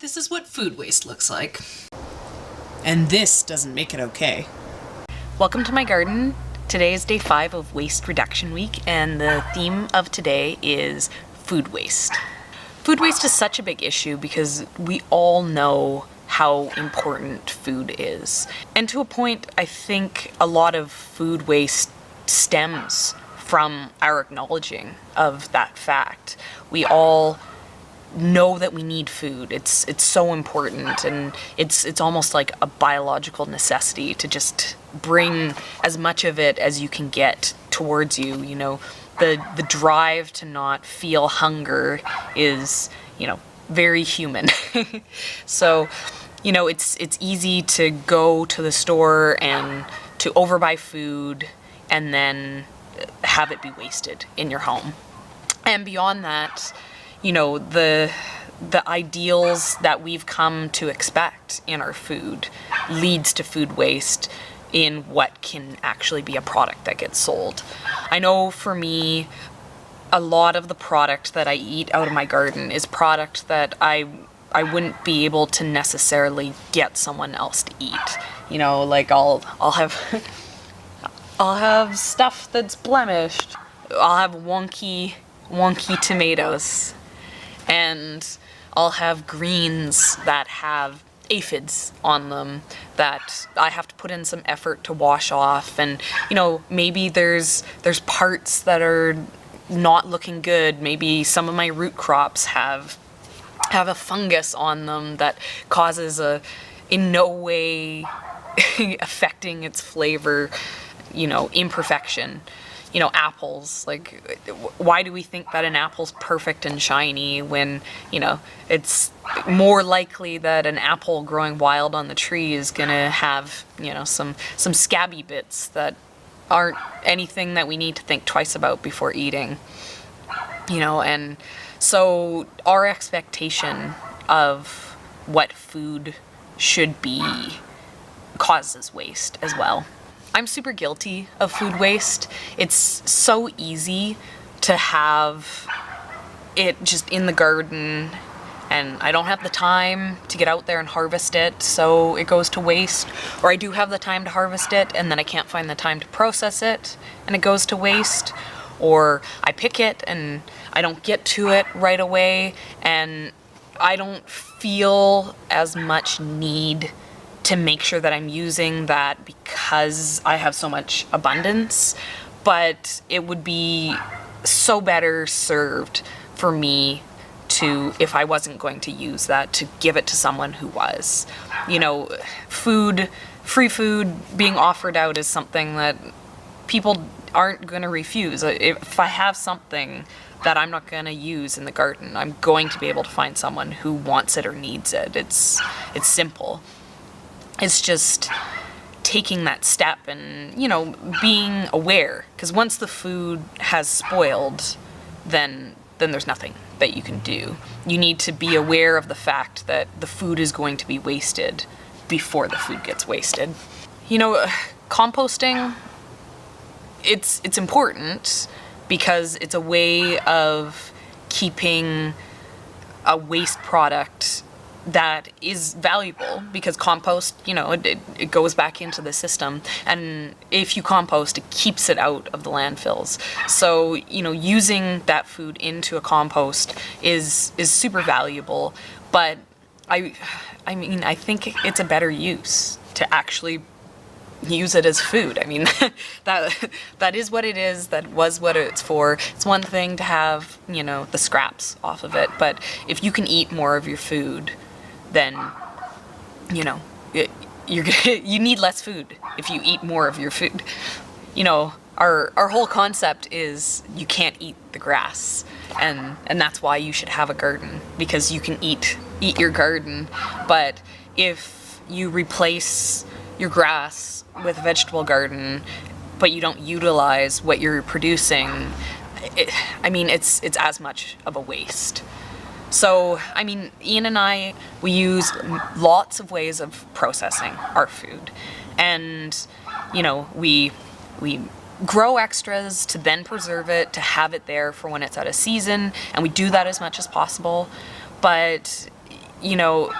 This is what food waste looks like. And this doesn't make it okay. Welcome to my garden. Today is day 5 of Waste Reduction Week, and the theme of today is food waste. Food waste is such a big issue because we all know how important food is. And to a point, I think a lot of food waste stems from our acknowledging of that fact. We all know that we need food. It's so important, and it's almost like a biological necessity to just bring as much of it as you can get towards you. You know, the drive to not feel hunger is, you know, very human. So, you know, it's easy to go to the store and to overbuy food and then have it be wasted in your home. And beyond that, you know, the ideals that we've come to expect in our food leads to food waste in what can actually be a product that gets sold. I know for me, a lot of the product that I eat out of my garden is product that I wouldn't be able to necessarily get someone else to eat. You know, like I'll have I'll have stuff that's blemished. I'll have wonky tomatoes. And I'll have greens that have aphids on them that I have to put in some effort to wash off. And, you know, maybe there's parts that are not looking good. Maybe some of my root crops have a fungus on them that causes in no way affecting its flavor, you know, imperfection. You know, apples, like, why do we think that an apple's perfect and shiny when, you know, it's more likely that an apple growing wild on the tree is gonna have, you know, some scabby bits that aren't anything that we need to think twice about before eating. You know, and so our expectation of what food should be causes waste as well. I'm super guilty of food waste. It's so easy to have it just in the garden, and I don't have the time to get out there and harvest it, so it goes to waste. Or I do have the time to harvest it, and then I can't find the time to process it, and it goes to waste. Or I pick it, and I don't get to it right away, and I don't feel as much need to make sure that I'm using that because I have so much abundance, but it would be so better served for me to, if I wasn't going to use that, to give it to someone who was. You know, free food being offered out is something that people aren't gonna refuse. If I have something that I'm not gonna use in the garden, I'm going to be able to find someone who wants it or needs it. It's simple. It's just taking that step and, you know, being aware. Because once the food has spoiled, then there's nothing that you can do. You need to be aware of the fact that the food is going to be wasted before the food gets wasted. You know, composting, it's important because it's a way of keeping a waste product that is valuable, because compost, you know, it goes back into the system, and if you compost, it keeps it out of the landfills. So, you know, using that food into a compost is super valuable, but I mean, I think it's a better use to actually use it as food. I mean, that is what it is, that was what it's for. It's one thing to have, you know, the scraps off of it, but if you can eat more of your food, then, you know, you need less food if you eat more of your food. You know, our whole concept is you can't eat the grass, and that's why you should have a garden, because you can eat your garden. But if you replace your grass with a vegetable garden, but you don't utilize what you're producing, I mean, it's as much of a waste. So, I mean, Ian and I, we use lots of ways of processing our food. And, you know, we grow extras to then preserve it, to have it there for when it's out of season, and we do that as much as possible. But, you know,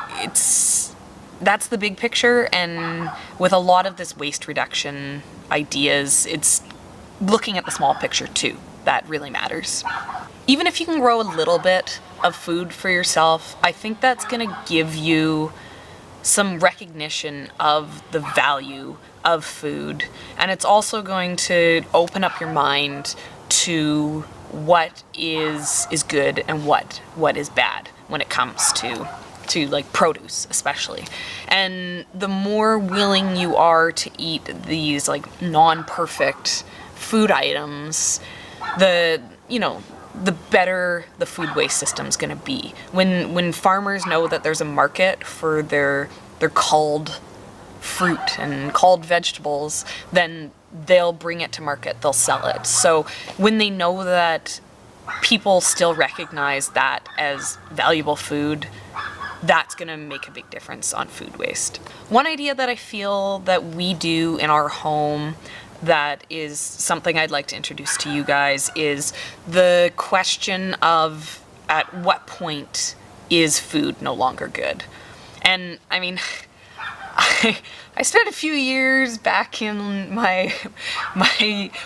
that's the big picture, and with a lot of this waste reduction ideas, it's looking at the small picture too that really matters. Even if you can grow a little bit of food for yourself, I think that's gonna give you some recognition of the value of food, and it's also going to open up your mind to what is good and what is bad when it comes to like produce especially. And the more willing you are to eat these like non-perfect food items, the better the food waste system's gonna be. When farmers know that there's a market for their culled fruit and culled vegetables, then they'll bring it to market, they'll sell it. So when they know that people still recognize that as valuable food, that's gonna make a big difference on food waste. One idea that I feel that we do in our home that is something I'd like to introduce to you guys is the question of at what point is food no longer good? And I mean, I spent a few years back in my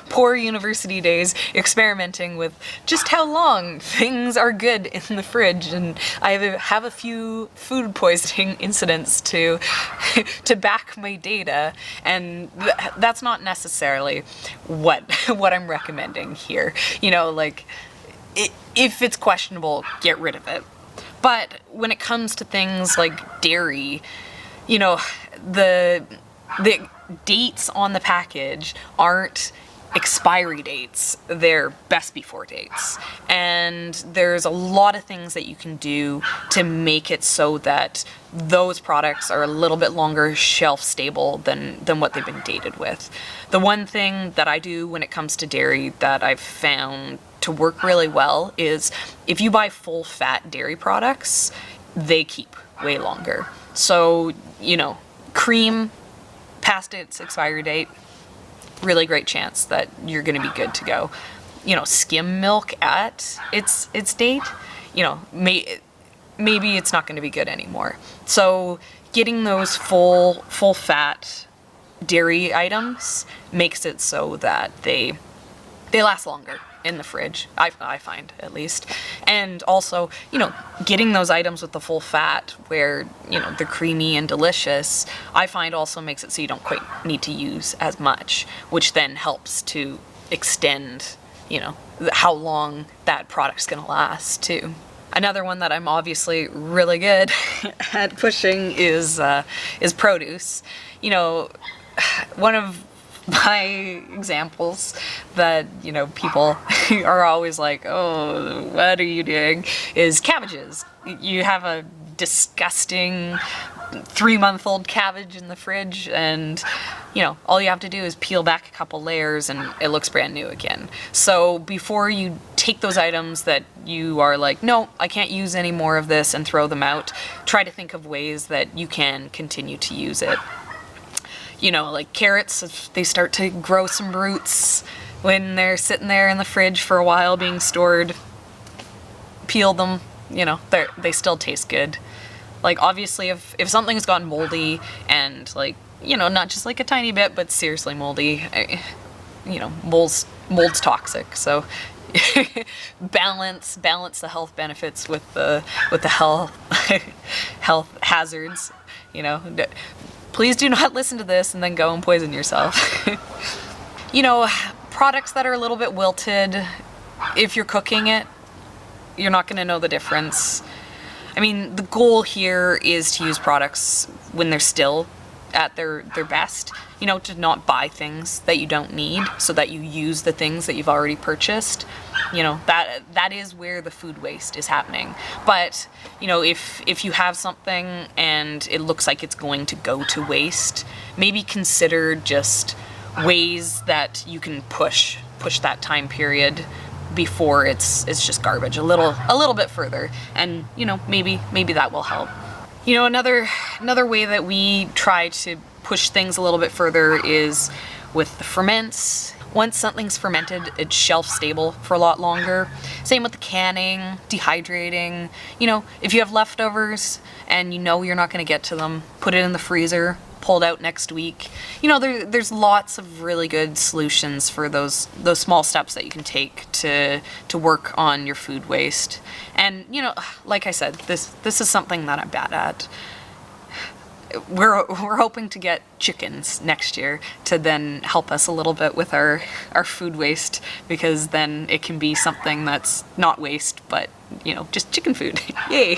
poor university days experimenting with just how long things are good in the fridge, and I have a few food poisoning incidents to back my data, and that's not necessarily what I'm recommending here. You know, like, if it's questionable, get rid of it. But when it comes to things like dairy, you know, the dates on the package aren't expiry dates, they're best before dates. And there's a lot of things that you can do to make it so that those products are a little bit longer shelf stable than what they've been dated with. The one thing that I do when it comes to dairy that I've found to work really well is if you buy full fat dairy products, they keep way longer. So, you know, cream past its expiry date, really great chance that you're going to be good to go. You know, skim milk at its date, you know, maybe it's not going to be good anymore. So getting those full fat dairy items makes it so that they last longer in the fridge, I find, at least. And also, you know, getting those items with the full fat where, you know, they're creamy and delicious, I find also makes it so you don't quite need to use as much, which then helps to extend, you know, how long that product's gonna last too. Another one that I'm obviously really good at pushing is produce. You know, one of my examples that, you know, people are always like, oh, what are you doing, is cabbages. You have a disgusting 3-month-old cabbage in the fridge, and, you know, all you have to do is peel back a couple layers and it looks brand new again. So before you take those items that you are like, no, I can't use any more of this, and throw them out, try to think of ways that you can continue to use it. You know, like carrots, if they start to grow some roots when they're sitting there in the fridge for a while being stored, peel them, you know, they still taste good. Like, obviously, if something's gotten moldy and, like, you know, not just like a tiny bit, but seriously moldy, you know, mold's toxic, so balance the health benefits with the health hazards, you know. Please do not listen to this and then go and poison yourself. You know, products that are a little bit wilted, if you're cooking it, you're not going to know the difference. I mean, the goal here is to use products when they're still at their best, you know, to not buy things that you don't need, so that you use the things that you've already purchased. You know, that is where the food waste is happening. But, you know, if you have something and it looks like it's going to go to waste, maybe consider just ways that you can push that time period before it's just garbage a little bit further, and, you know, maybe that will help. You know, another way that we try to push things a little bit further is with the ferments. Once something's fermented, it's shelf stable for a lot longer. Same with the canning, dehydrating. You know, if you have leftovers and you know you're not going to get to them, put it in the freezer, pull it out next week. You know, there's lots of really good solutions for those small steps that you can take to work on your food waste. And, you know, like I said, this is something that I'm bad at. We're hoping to get chickens next year to then help us a little bit with our food waste, because then it can be something that's not waste, but, you know, just chicken food. Yay!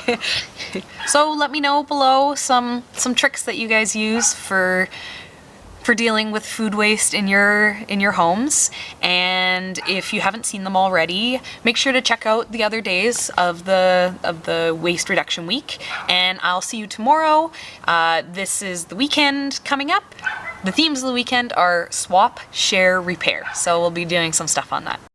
So let me know below some tricks that you guys use for dealing with food waste in your homes. And if you haven't seen them already, make sure to check out the other days of the waste reduction week, and I'll see you tomorrow. This is the weekend coming up. The themes of the weekend are swap, share, repair, so we'll be doing some stuff on that.